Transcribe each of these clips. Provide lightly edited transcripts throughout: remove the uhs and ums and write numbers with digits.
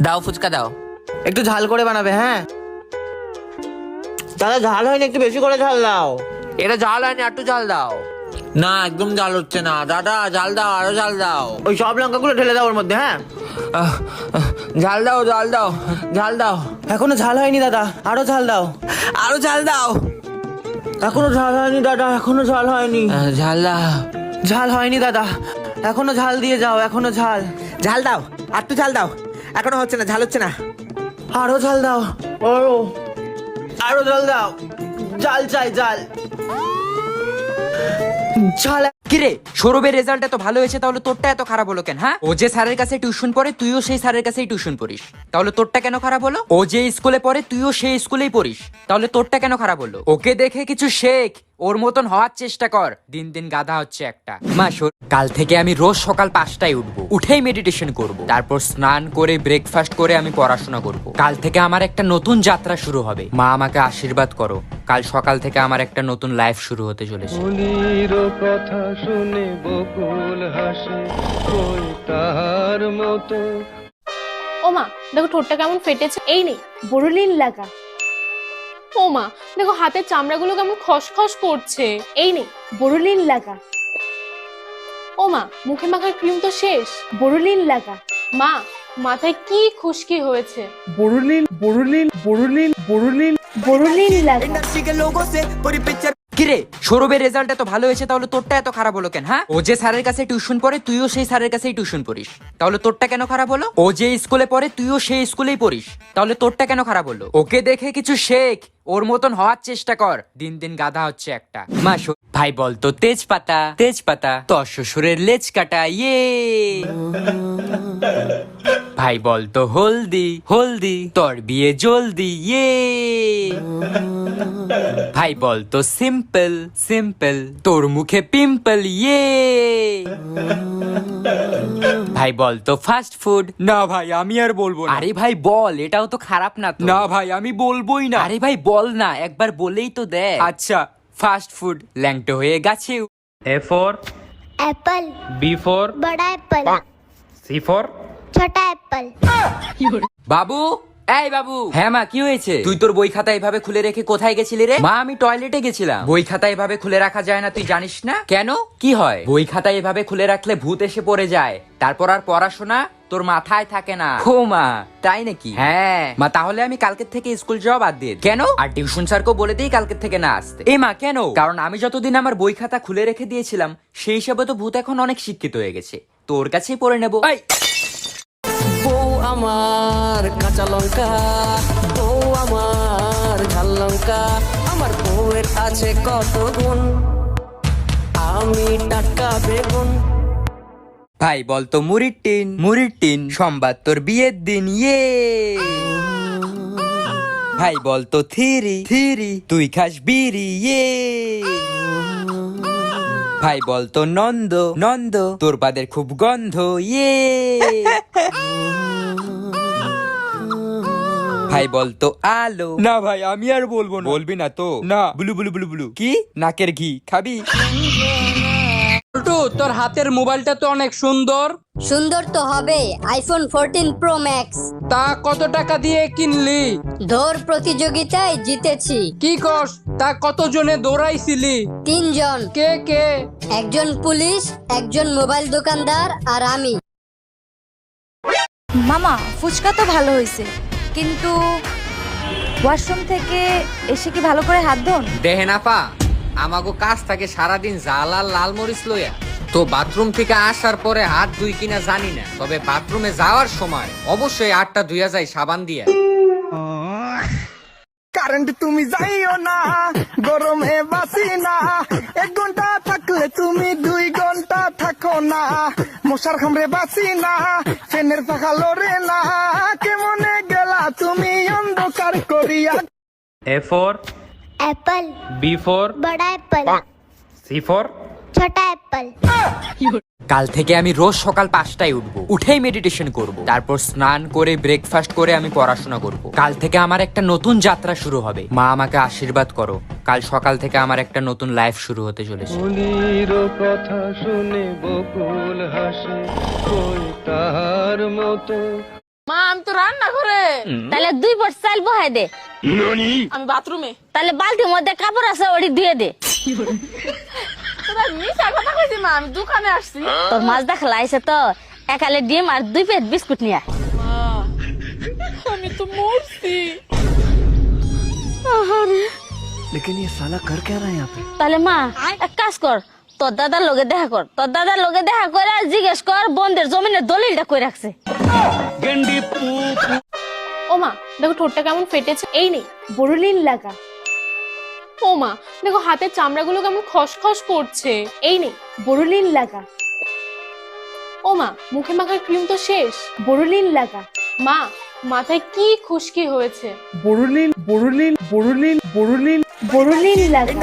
দাও ফুচকা দাও। একটু ঝাল করে বানাবে। হ্যাঁ দাদা, ঝাল হয়নি, একটু বেশি করে ঝাল দাও। এটা ঝাল হয়নি, একটু ঝাল দাও। না একদম ঝাল হচ্ছে না দাদা, ঝাল দাও, আরো ঝাল দাও। ওই সব লঙ্কাগুলো ঢেলে দাও ওর মধ্যে। হ্যাঁ ঝাল দাও, ঝাল দাও, ঝাল দাও। এখনো ঝাল হয়নি দাদা, আরো ঝাল দাও। আরো ঝাল দাও। এখনো ঝাল হয়নি দাদা, এখনো ঝাল হয়নি। ঝাল দাও। ঝাল হয়নি দাদা, এখনো ঝাল দিয়ে যাও, এখনো ঝাল। ঝাল দাও, আর একটু ঝাল দাও। এখনো হচ্ছে না, ঝাল হচ্ছে না। আরো ঝাল দাও। আরো আরো ঝাল দাও। ঝাল চাই, ঝাল ঝাল। কিরে সৌরভের রেজাল্ট এত ভালো হয়েছে, তাহলে তোরটা এত খারাপ হলো কেন? হ্যাঁ, ও যে স্যারের কাছে টিউশন পড়ে তুইও সেই স্যারের কাছেই টিউশন পড়িস, তাহলে তোরটা কেন খারাপ হলো? ও যে স্কুলে পড়ে তুইও সেই স্কুলেই পড়িস, তাহলে তোরটা কেন খারাপ হলো? ওকে দেখে কিছু শেখ, ওর মতন হওয়ার চেষ্টা কর। দিন দিন গাধা হচ্ছে একটা। মা কাল থেকে আমি রোজ সকাল 5টায় উঠবো, উঠেই মেডিটেশন করব, তারপর স্নান করে ব্রেকফাস্ট করে আমি পড়াশোনা করব। কাল থেকে আমার একটা নতুন যাত্রা শুরু হবে। মা আমাকে আশীর্বাদ করো, কাল সকাল থেকে আমার একটা নতুন লাইফ শুরু হতে চলেছে। কথা শুনে বকুল হাসে কই তাহার মতো। ও মা দেখো ঠোঁটটা কেমন ফেটেছে, এই নেই বোরোলিন লাগা। ও মা দেখো হাতের চামড়াগুলো কেমন খসখস করছে, এই নেই বোরোলিন লাগা। ও মা মুখে মাখার ক্রিম তো শেষ, বোরোলিন লাগা। মা মাথায় কি খুশকি হয়েছে, বোরোলিন বোরোলিন বোরোলিন বোরোলিন বোরোলিন লাগা। কিরে সৌরভের রেজাল্ট এত ভালো হয়েছে, তাহলে তোরটা এত খারাপ হলো কেন? হ্যাঁ, ও যে স্যারের কাছে টিউশন পড়ে তুইও সেই স্যারের কাছেই টিউশন পড়িস, তাহলে তোরটা কেন খারাপ হলো? ও যে স্কুলে পড়ে তুইও সেই স্কুলেই পড়িস, তাহলে তোরটা কেন খারাপ হলো? ওকে দেখে কিছু শেখ, ওর মতন হওয়ার চেষ্টা কর। দিন দিন গাধা হচ্ছে একটা। মা ভাই বলতো তেজপাতা তেজপাতা, তোর শ্বশুরের লেজ কাটা ইয়ে। ভাই বলতো হলদি হলদি, তোর বিয়ে জলদি ইয়ে। ভাই বলতো সিম্পল সিম্পল, তোর মুখে পিম্পল ইয়ে। ভাই বলতো ফাস্ট ফুড। না ভাই আমি আর বলবো না। আরে ভাই বল, এটাও তো খারাপ না তো। না ভাই আমি বলবোই না। আরে ভাই বল না, একবার বলেই তো দে। আচ্ছা ফাস্ট ফুড ল্যাংটো হয়ে গেছে। A for Apple, B for बड़ा एप्पल, C for छोटा एप्पल। বাবু এই বাবু। হ্যাঁ মা কি হয়েছে? তুই তোর বই খাতা এভাবে খুলে রেখে কোথায় গেছিলি রে? মা আমি টয়লেটে গেছিলাম। বই খাতা এভাবে খুলে রাখা যায় না, তুই জানিস না? কেন কি হয়? বই খাতা এভাবে খুলে রাখলে ভূত এসে পড়ে যায়, তারপর আর পড়াশোনা তোর মাথায় থাকে না। ও মা তাই নাকি? হ্যাঁ মা, তাহলে আমি কালকের থেকে স্কুল যাওয়া বাদ দিয়ে। কেন? আর টিউশন স্যারকেও বলে দিই কালকের থেকে না আসতে। এ মা কেন? কারণ আমি যতদিন আমার বই খাতা খুলে রেখে দিয়েছিলাম, সেই হিসাবে তো ভূত এখন অনেক শিক্ষিত হয়ে গেছে, তোর কাছেই পড়ে নেবো। বউ আমার কাঁচা লঙ্কা, বউ আমার ঝাল লঙ্কা, আমার বউয়ের আছে কত গুণ, আমি টাটকা বেগুন। ভাই বলতো মুড়ির টিন মুড়ির টিন, সোমবার তোর বিয়ের দিন ইয়ে। ভাই বলতো থিরি থিরি, তুই খাস বিড়ি ইয়ে। ভাই বলতো নন্দ নন্দ, তোর বাদের খুব গন্ধ ইয়ে। ভাই বলতো আলো। না ভাই আমি আর বলবো না। বলবি না তো? না। বুলু বুলু বুলু বুলু কি? নাকের ঘি খাবি? তোর হাতের মোবাইলটা তো অনেক সুন্দর। সুন্দর তো হবে, আইফোন 14 প্রো ম্যাক্স। তা কত টাকা দিয়ে কিনলি? দৌড় প্রতিযোগিতায় জিতেছি। কি কস? তা কত জনে দৌড়াইছিলি? 3 জন। কে কে? একজন পুলিশ, একজন মোবাইল দোকানদার আর আমি। মামা ফুচকা তো ভালো হয়েছে, কিন্তু ওয়াশরুম থেকে এসে কি ভালো করে হাত ধোন? দেহে না পা, আমাগো কাজ থাকে সারাদিন জাল আর লাল মরিচ লইয়া, তো বাথরুম থেকে আসার পরে হাত ধুই কিনা জানি না, তবে বাথরুমে যাওয়ার সময় অবশ্যই হাতটা ধুইয়া যায় সাবান দিয়া। কারেন্ট তুমি যাইও না, গরমে বাসি না, 1 ঘন্টা থাকলে তুমি 2 ঘন্টা থাকো না, মশার খামরে বাসি না, ফ্যানের পাখা লড়ে না, কেমনে গেলা তুমি অন্ধকার করিয়া। A for Apple, B for बड़ा एप्पल, C for छोटा एप्पल। কাল থেকে আমি রোজ সকাল 5টায় উঠবো, উঠেই মেডিটেশন করব, তারপর স্নান করে ব্রেকফাস্ট করে আমি পড়াশোনা করব। কাল থেকে আমার একটা নতুন যাত্রা শুরু হবে। মা আমাকে আশীর্বাদ করো, কাল সকাল থেকে আমার একটা নতুন লাইফ শুরু হতে চলেছে। ফুলের কথা শুনে বকুল হাসে কই তাহার মতো। মা আমি তো রান্না করে। তাহলে 2 পট চাল বহাই দে। আমি বাথরুমে। তাহলে বালতির মধ্যে কাপড় আছে ওটি ধুয়ে দে। তোরা মিছা কথা কইছিস মা, আমি দোকানে আসছি। তোর মাছ দেখা লাইছে তো একালে ডিম আর 2 প্লেট বিস্কুট নিয়ে আয়। আমি তো মরছি। लेकिन ये साला कर क्या रहा है यहाँ पे? তাহলে মা এক কাজ কর, তোর দাদার লগে দেখা কর, তোর দাদার লগে দেখা করে আর জিজ্ঞেস কর বন্ধের জমিনের দলিলটা কই রাখছে। ও মা দেখো ঠোঁটটা কেমন ফেটেছে। এই নেই বোরোলিন লাগা। ও মা দেখো হাতের চামড়াগুলো কেমন খসখস করছে। এই নেই বোরোলিন লাগা। ও মা মুখে মাখার ক্রিম তো শেষ। বোরোলিন লাগা। মা মাথায় কি খুশকি হয়েছে। বোরোলিন লাগা।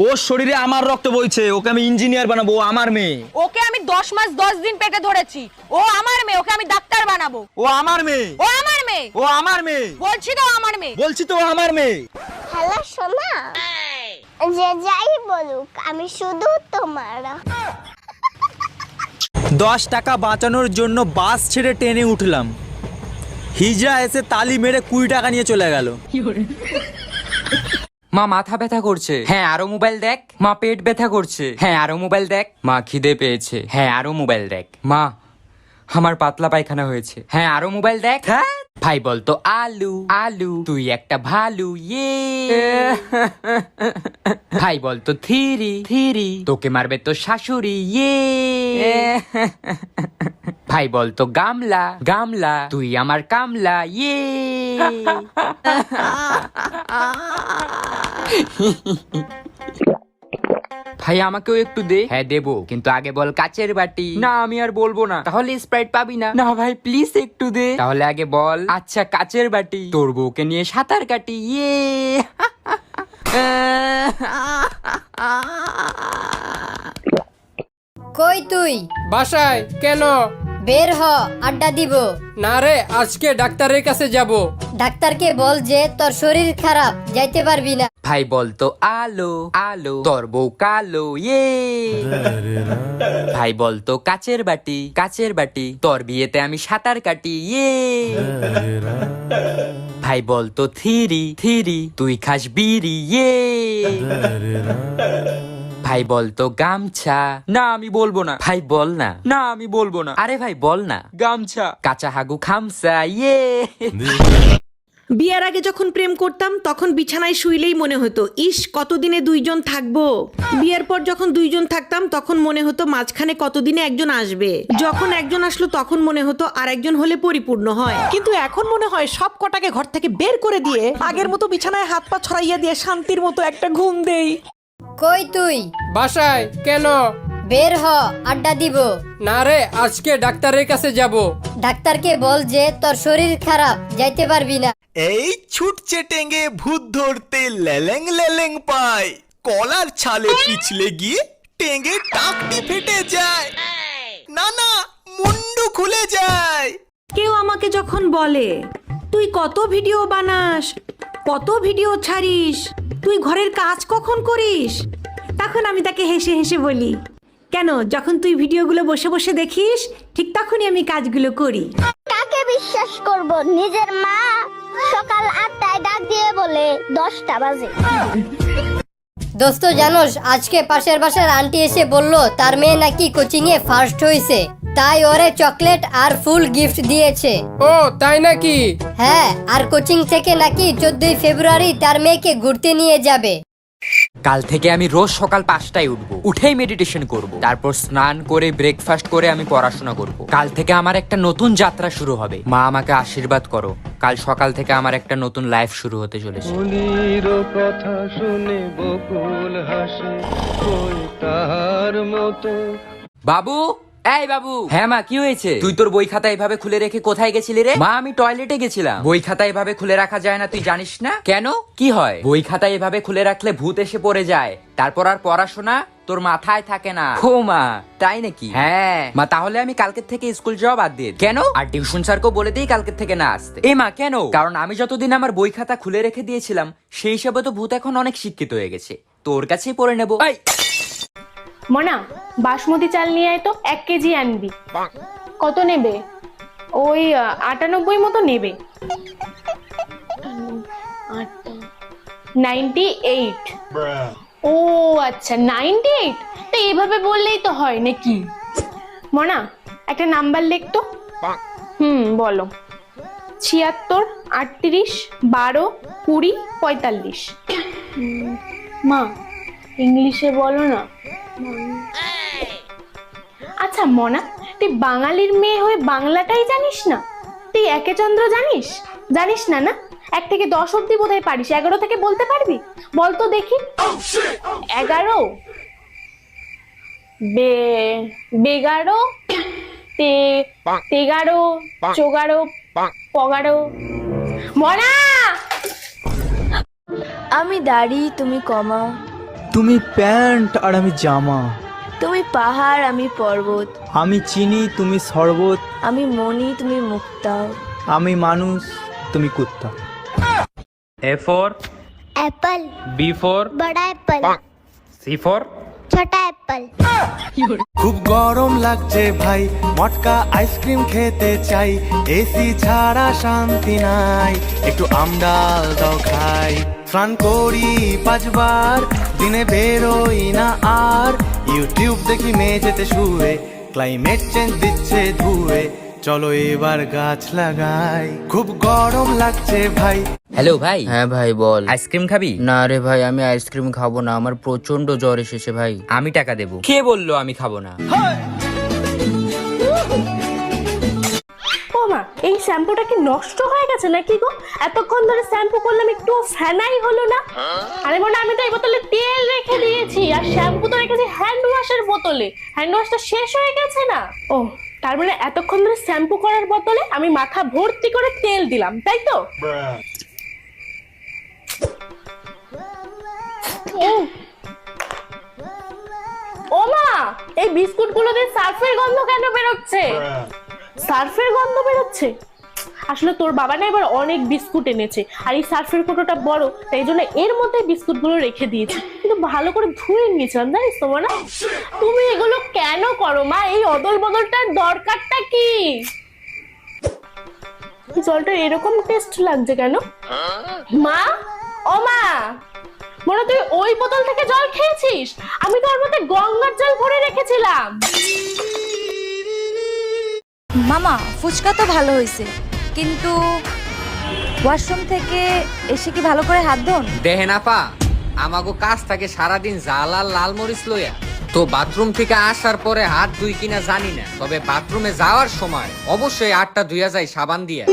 ওর শরীরে আমার রক্ত বইছে, ওকে আমি ইঞ্জিনিয়ার বানাবো, ও আমার মেয়ে। ওকে আমি 10 মাস 10 দিন পেটে ধরেছি, ও আমার মেয়ে, ওকে আমি ডাক্তার বানাবো। ও আমার মেয়ে, ও আমার মেয়ে, ও আমার মেয়ে, বলছি তো আমার মেয়ে। বলছি তো ও আমার মেয়ে। হ্যালো সোনা, যে যাই বলুক আমি শুধু তোমার। 10 টাকা বাঁচানোর জন্য বাস ছেড়ে ট্রেনে উঠলাম, হিজড়া এসে তালি মেরে 20 টাকা নিয়ে চলে গেল। মা মাথা ব্যথা করছে, হ্যাঁ আরো মোবাইল দেখ। মা পেট ব্যথা করছে, হ্যাঁ আরো মোবাইল দেখ। মা খিদে পেয়েছে, হ্যাঁ আরো মোবাইল দেখ। মা আমার পাতলা পায়খানা হয়েছে, হ্যাঁ আরো মোবাইল দেখ। হ্যাঁ ভাই বলতো আলু আলু, তুই একটা ভালু ইয়ে। ভাই বলতো থিরি থিরি, তোকে মারবে তো শাশুড়ি ইয়ে। ভাই বলতো গামলা গামলা, তুই আমার কামলা ইয়ে। ভাই আমাকেও একটু দে। হ্যাঁ দেবো, কিন্তু আগে বল কাচের বাটি। না আমি আর বলবো না, তাহলে স্প্রাইট পাবি না। না ভাই প্লিজ একটু দে। তাহলে আগে বল আচ্ছা কাচের বাটি, তোর বউকে নিয়ে সাঁতার কাটি ইয়ে। কই তুই? বাসায় কেন? বের হ, আড্ডা দিব। না রে, আজকে ডাক্তারের কাছে যাব। ডাক্তারকে বল যে তোর শরীর খারাপ, যাইতে পারবি না। ভাই বলতো আলো আলো, তোর বউ কালো ইয়ে। ভাই বলতো কাচের বাটি কাচের বাটি, তোর বিয়েতে আমি সাঁতার কাটি ইয়ে। ভাই বলতো থিরি থিরি, তুই খাস বিড়ি ইয়ে। ভাই বলতো গামছা। না আমি বলবো না। ভাই বল না। না আমি বলবো না। আরে ভাই বল না। গামছা। কাঁচা হাগু খামসা ইয়ে। বিয়ের আগে যখন প্রেম করতাম তখন বিছানায় শুইলেই মনে হতো ইস কতদিনে 2 জন থাকবো। বিয়ের পর যখন 2 জন থাকতাম তখন মনে হতো মাঝখানে কতদিনে একজন আসবে। যখন একজন আসলো তখন মনে হতো আর একজন হলে পরিপূর্ণ হয়। কিন্তু এখন মনে হয় সব কটাকে ঘর থেকে বের করে দিয়ে আগের মতো বিছানায় হাত পা ছড়াইয়া দিয়ে শান্তির মতো একটা ঘুম দেই। কই তুই? বাসায় কেন? বের হ, আড্ডা দিব। না রে, আজকে ডাক্তারের কাছে যাব। ডাক্তারকে বল যে তোর শরীর খারাপ, যাইতে পারবি না। এই ছুটছে টেঙ্গে ভূত ধরতে লেলেং লেলেং পায়, কলার ছালে পিছলে গিয়ে টেঙ্গে টাকটি ফেটে যায়, না না মুন্ডু খুলে যায়। কেউ আমাকে যখন বলে তুই কত ভিডিও বানাস, কত ভিডিও ছাড়িস, তুই ঘরের কাজ কখন করিস, তখন আমি তাকে হেসে হেসে বলি কেন, যখন তুই ভিডিওগুলো বসে বসে দেখিস ঠিক তখনই আমি কাজগুলো করি। কাকে বিশ্বাস করব? নিজের মা সকাল 8টায় ডাক দিয়ে বলে 10টা বাজে। দোস্ত জানোস আজকে পাশের বাসার আন্টি এসে বলল তার মেয়ে নাকি কোচিং এ ফার্স্ট হয়েছে, তাই ওরে চকলেট আর ফুল গিফট দিয়েছে। ও তাই নাকি? হ্যাঁ, আর কোচিং থেকে নাকি 14 ফেব্রুয়ারি তার মেয়েকে ঘুরতে নিয়ে যাবে। কাল থেকে আমি রোজ সকাল 5টায় উঠবো, উঠেই মেডিটেশন করব, তারপর স্নান করে ব্রেকফাস্ট করে আমি পড়াশোনা করব। কাল থেকে আমার একটা নতুন যাত্রা শুরু হবে। মা আমাকে আশীর্বাদ করো, কাল সকাল থেকে আমার একটা নতুন লাইফ শুরু হতে চলেছে। কথা শুনে বকুল হাসে কই তাহার মতো। বাবু এই বাবু। হ্যাঁ মা কি হয়েছে? তুই তোর বই খাতা এভাবে খুলে রেখে কোথায় গেছিলি রে? মা আমি টয়লেটে গেছিলাম। বই খাতা এভাবে খুলে রাখা যায় না, তুই জানিস না? কেন কি হয়? বই খাতা এভাবে খুলে রাখলে ভূত এসে পড়ে যায়, তারপর আর পড়াশোনা তোর মাথায় থাকে না। ও মা তাই নাকি? হ্যাঁ মা, তাহলে আমি কালকের থেকে স্কুল যাওয়া বাদ দিয়ে দিই। কেন? আর টিউশন স্যারকেও বলে দিই কালকের থেকে না আসতে। এ মা কেন? কারণ আমি যতদিন আমার বই খাতা খুলে রেখে দিয়েছিলাম সেই হিসাবে তো ভূত এখন অনেক শিক্ষিত হয়ে গেছে, তোর কাছেই পড়ে নেবো। মনা বাসমতি চাল নিয়ে আয় তো, 1 কেজি আনবি। কত নেবে? ওই 98 মতো নেবে। 98। ও আচ্ছা 98। তো এইভাবে বললেই তো হয় নাকি? মনা একটা নাম্বার লেখ তো। বলো। 76, 38, 12, 20, 45। মা ইংলিশে বলো না। আচ্ছা মনা, তুই বাঙালির মেয়ে হয়ে বাংলাটাই জানিস না? তুই একে চন্দ্র জানিস? জানিস না না? 1 থেকে 10 অব্দি বোধহয় পারিস, 11 থেকে বলতে পারবি? বল তো দেখি। 11, 11, 13, 14, 15। মনা আমি দাড়ি, তুমি কমা। তুমি প্যান্ট আর আমি জামা। তুমি পাহাড়, আমি পর্বত। আমি চিনি, তুমি শরবত। আমি মনি, তুমি মুক্তা। আমি মানুষ, তুমি কুত্তা। एप्पल। B for बड़ा एप्पल। C for छोटा एप्पल। খুব গরম লাগছে ভাই, মটকা আইসক্রিম খেতে চাই, এসি ছাড়া শান্তি নাই, একটু আমডাল দাও খাই। স্নান করি 5 বার, দিনে বেরোই না আর, ইউটিউব দেখি মেঝেতে শুয়ে, ক্লাইমেট চেঞ্জ দিচ্ছে ধুয়ে, চলো এবার গাছ লাগাই। খুব গরম লাগছে ভাই। হ্যালো ভাই। হ্যাঁ ভাই বল। আইসক্রিম খাবি? না রে ভাই, আমি আইসক্রিম খাবো না, আমার প্রচন্ড জ্বর এসেছে ভাই। আমি টাকা দেবো। কে বললো আমি খাবো না? ও মা, এই শ্যাম্পুটা কি নষ্ট হয়ে গেছে নাকি গো? এতক্ষণ ধরে শ্যাম্পু করলাম, একটু ফেনাই হলো না। আরে মনে আমি তো এই বোতলে তেল রেখে দিয়েছি, আর শ্যাম্পু তো রেখেছি হ্যান্ড ওয়াশের বোতলে। হ্যান্ড ওয়াশটা শেষ হয়ে গেছে না? ও তার মানে এতক্ষণ ধরে শ্যাম্পু করার বদলে আমি মাথা ভর্তি করে তেল দিলাম, তাই তো? ও মা, এই বিস্কুট গুলো দিয়ে সার্ফের গন্ধ কেন বেরোচ্ছে? সার্ফের গন্ধ বেরোচ্ছে? আসলে তোর বাবা না এবার অনেক বিস্কুট এনেছে, আর এই সার্ফের কোটোটা বড়, তাই জন্য এর মধ্যে বিস্কুট গুলো রেখে দিয়েছি, কিন্তু ভালো করে ধুয়ে নিয়েছিলাম, জানিস তো না? তুমি এগুলো কেন করো মা? এই অদল বদলটার দরকারটা কি? জলটা এরকম টেস্ট লাগছে কেন মা? ও মা, মনে তুই ওই বোতল থেকে জল খেয়েছিস? আমি তো ওর মধ্যে গঙ্গার জল ভরে রেখেছিলাম। মামা ফুচকা তো ভালো হয়েছে, কিন্তু ওয়াশরুম থেকে এসে কি ভালো করে হাত ধোন? দেহেন আপা, আমাগো কাজ থাকে সারাদিন জাল আর লাল মরিচ লইয়া, তো বাথরুম থেকে আসার পরে হাত ধুই কিনা জানি না, তবে বাথরুমে যাওয়ার সময় অবশ্যই হাতটা ধুইয়া যায় সাবান দিয়া।